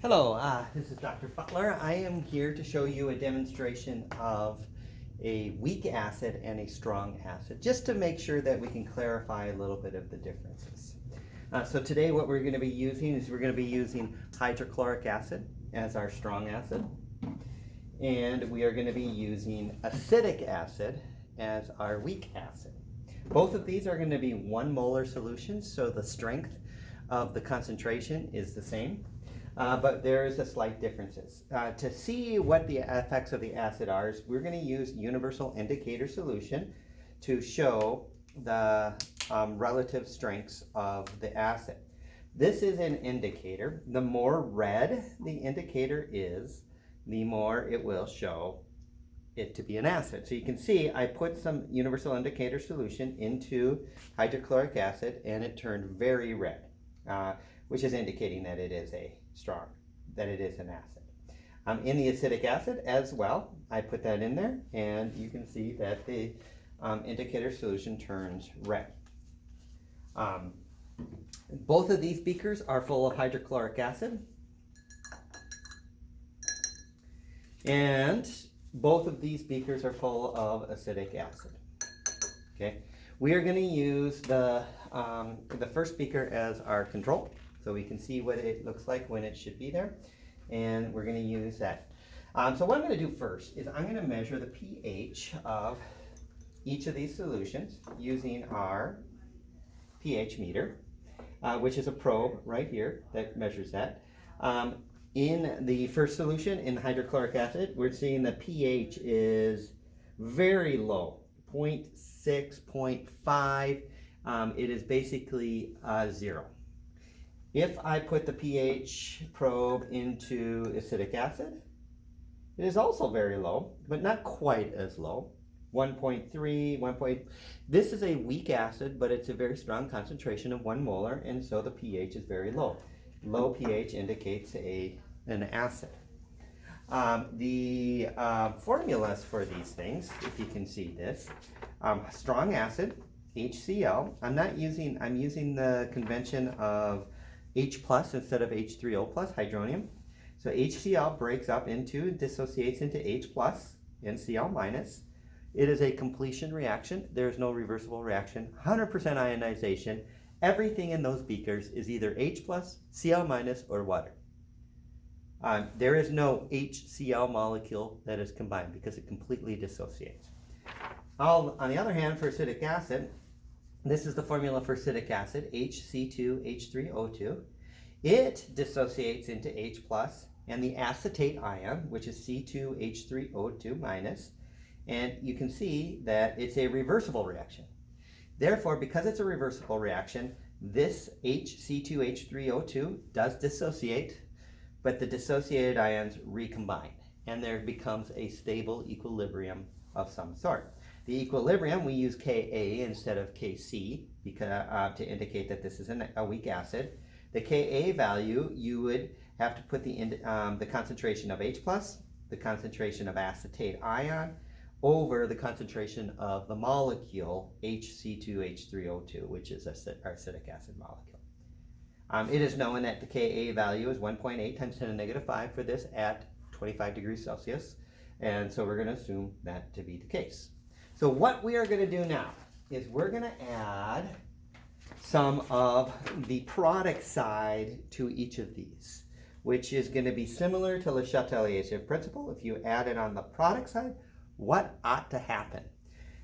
Hello, this is Dr. Butler. I am here to show you a demonstration of a weak acid and a strong acid, just to make sure that we can clarify a little bit of the differences. So today what we're going to be using is we're going to be using hydrochloric acid as our strong acid, and we are going to be using acetic acid as our weak acid. Both of these are going to be 1 molar solutions, so the strength of the concentration is the same. But there is a slight differences. To see what the effects of the acid are, we're going to use universal indicator solution to show the relative strengths of the acid. This is an indicator. The more red the indicator is, the more it will show it to be an acid. So you can see I put some universal indicator solution into hydrochloric acid and it turned very red, which is indicating that it is an acid. In the acetic acid as well, I put that in there and you can see that the indicator solution turns red. Both of these beakers are full of hydrochloric acid, and both of these beakers are full of acetic acid. Okay, we are going to use the first beaker as our control, so we can see what it looks like when it should be there, and we're going to use that. So what I'm going to do first is I'm going to measure the pH of each of these solutions using our pH meter, which is a probe right here that measures that. In the first solution, in hydrochloric acid, we're seeing the pH is very low, 0.6, 0.5. It is basically 0. If I put the pH probe into acetic acid, it is also very low, but not quite as low. 1.3, 1. This is a weak acid, but it's a very strong concentration of 1 molar, and so the pH is very low. Low pH indicates an acid. The formulas for these things, if you can see this, strong acid, HCl. I'm using the convention of H plus instead of H3O plus, hydronium. So HCl breaks up into, dissociates into H plus and Cl minus. It is a completion reaction. There's no reversible reaction, 100% ionization. Everything in those beakers is either H plus, Cl minus, or water. There is no HCl molecule that is combined because it completely dissociates. On the other hand, for acetic acid, this is the formula for acetic acid, HC2H3O2. It dissociates into H plus and the acetate ion, which is C2H3O2 minus, and you can see that it's a reversible reaction. Therefore, because it's a reversible reaction, this HC2H3O2 does dissociate, but the dissociated ions recombine, and there becomes a stable equilibrium of some sort. The equilibrium, we use Ka instead of Kc because, to indicate that this is a weak acid. The Ka value, you would have to put the concentration of H plus, the concentration of acetate ion, over the concentration of the molecule HC2H3O2, which is our acetic acid molecule. It is known that the Ka value is 1.8 times 10 to the negative 5 for this at 25 degrees Celsius, and so we're going to assume that to be the case. So what we are going to do now is we're going to add some of the product side to each of these, which is going to be similar to Le Chatelier's principle. If you add it on the product side, what ought to happen?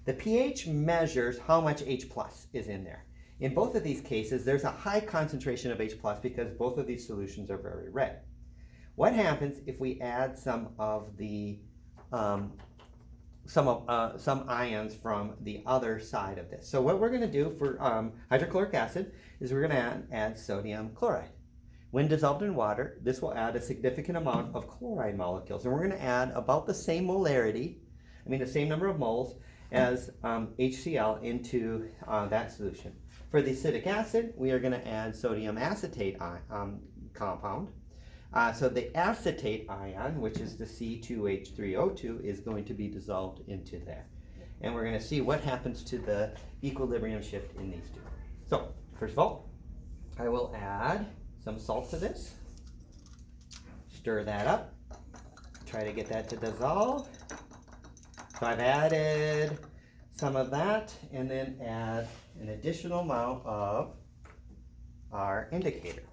The pH measures how much H plus is in there. In both of these cases, there's a high concentration of H plus because both of these solutions are very red. What happens if we add some of the some ions from the other side of this? So what we're going to do for hydrochloric acid is we're going to add sodium chloride. When dissolved in water, this will add a significant amount of chloride molecules, and we're going to add about the same molarity, the same number of moles as HCl into that solution. For the acetic acid, we are going to add sodium acetate compound. So the acetate ion, which is the C2H3O2, is going to be dissolved into there. And we're going to see what happens to the equilibrium shift in these two. So, first of all, I will add some salt to this. stir that up. Try to get that to dissolve. So I've added some of that and then add an additional amount of our indicator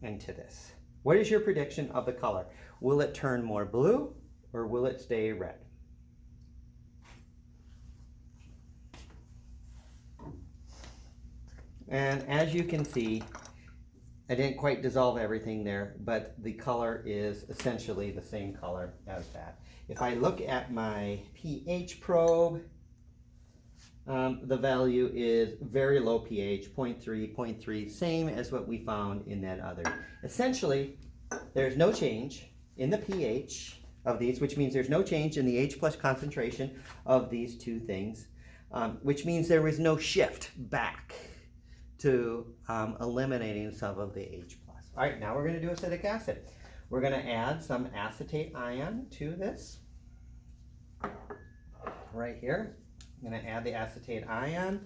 into this. What is your prediction of the color? Will it turn more blue or will it stay red? And as you can see, I didn't quite dissolve everything there, but the color is essentially the same color as that. If I look at my pH probe, the value is very low pH, 0.3, 0.3, same as what we found in that other. Essentially, there's no change in the pH of these, which means there's no change in the H plus concentration of these two things, which means there was no shift back to eliminating some of the H plus. All right, now we're going to do acetic acid. We're going to add some acetate ion to this right here. I'm going to add the acetate ion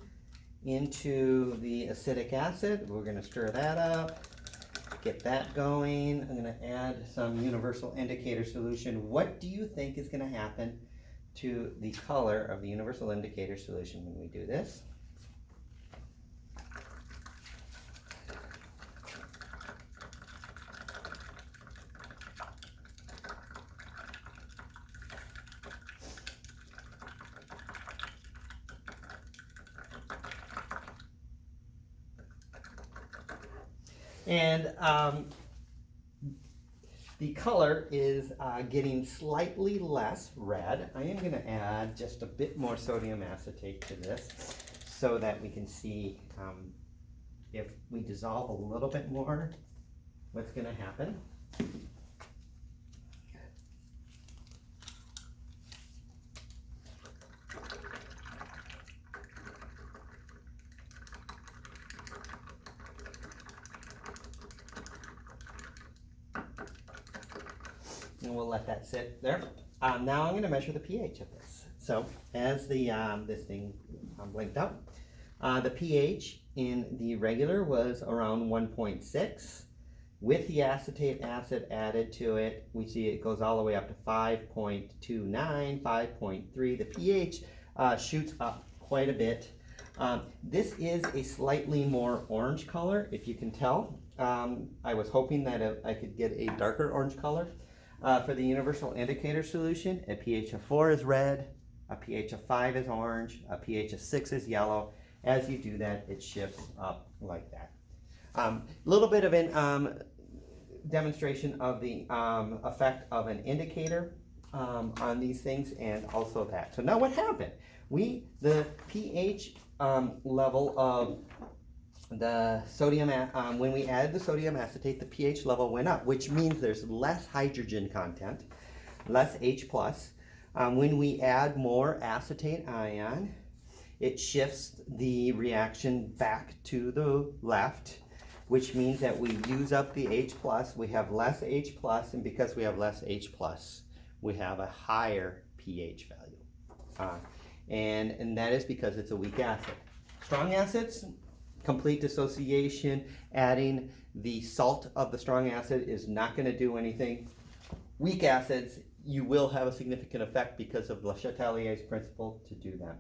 into the acetic acid. We're going to stir that up, get that going. I'm going to add some universal indicator solution. What do you think is going to happen to the color of the universal indicator solution when we do this? And the color is getting slightly less red. I am going to add just a bit more sodium acetate to this so that we can see if we dissolve a little bit more, what's going to happen. And we'll let that sit there. Now I'm going to measure the pH of this. So as the this thing blinked up, the pH in the regular was around 1.6. With the acetate acid added to it, we see it goes all the way up to 5.29, 5.3. The pH shoots up quite a bit. This is a slightly more orange color, if you can tell. I was hoping that I could get a darker orange color. For the universal indicator solution, a pH of 4 is red, a pH of 5 is orange, a pH of 6 is yellow. As you do that, it shifts up like that. A little bit of a demonstration of the effect of an indicator on these things and also that. So now what happened? The pH level of the sodium, when we added the sodium acetate, the pH level went up, which means there's less hydrogen content, less H plus. When we add more acetate ion, it shifts the reaction back to the left, which means that we use up the H plus, we have less H plus, and because we have less H plus, we have a higher pH value. And that is because it's a weak acid. Strong acids, complete dissociation, adding the salt of the strong acid is not going to do anything. Weak acids, you will have a significant effect because of Le Chatelier's principle to do that.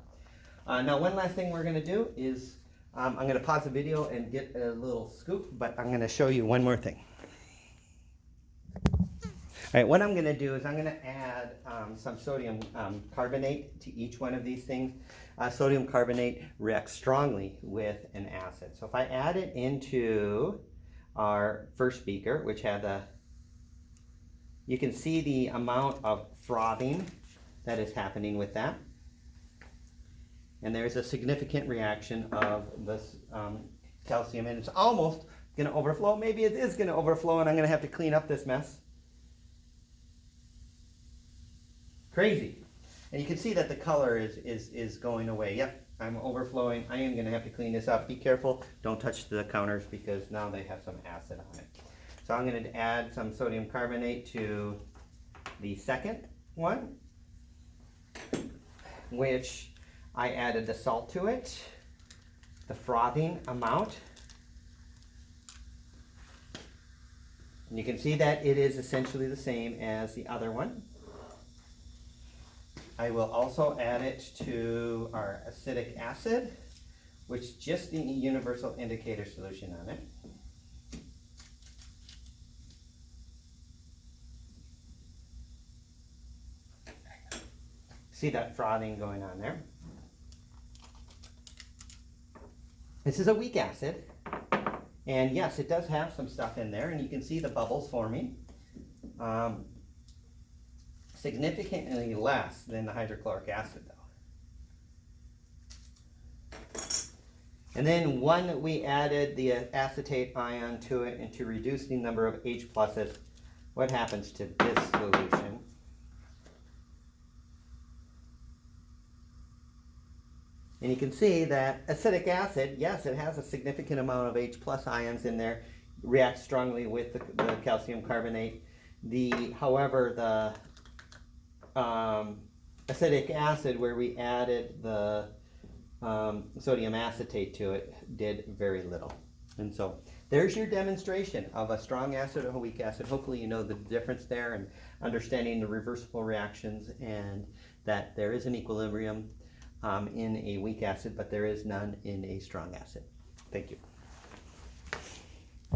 Now one last thing we're going to do is, I'm going to pause the video and get a little scoop, but I'm going to show you one more thing. All right, what I'm going to do is I'm going to add some sodium carbonate to each one of these things. Sodium carbonate reacts strongly with an acid. So if I add it into our first beaker, which had you can see the amount of frothing that is happening with that. And there's a significant reaction of this calcium, and it's almost going to overflow. Maybe it is going to overflow, and I'm going to have to clean up this mess. Crazy. And you can see that the color is going away. Yep, I'm overflowing. I am going to have to clean this up. Be careful. Don't touch the counters because now they have some acid on it. So I'm going to add some sodium carbonate to the second one, which I added the salt to it, the frothing amount. And you can see that it is essentially the same as the other one. I will also add it to our acetic acid, which just the universal indicator solution on it. See that frothing going on there? This is a weak acid, and yes, it does have some stuff in there, and you can see the bubbles forming. Significantly less than the hydrochloric acid, though. And then when we added the acetate ion to it and to reduce the number of H pluses, what happens to this solution? And you can see that acetic acid, yes, it has a significant amount of H plus ions in there, reacts strongly with the calcium carbonate. However, the acetic acid, where we added the sodium acetate to it, did very little. And so there's your demonstration of a strong acid and a weak acid. Hopefully you know the difference there and understanding the reversible reactions, and that there is an equilibrium in a weak acid, but there is none in a strong acid. Thank you.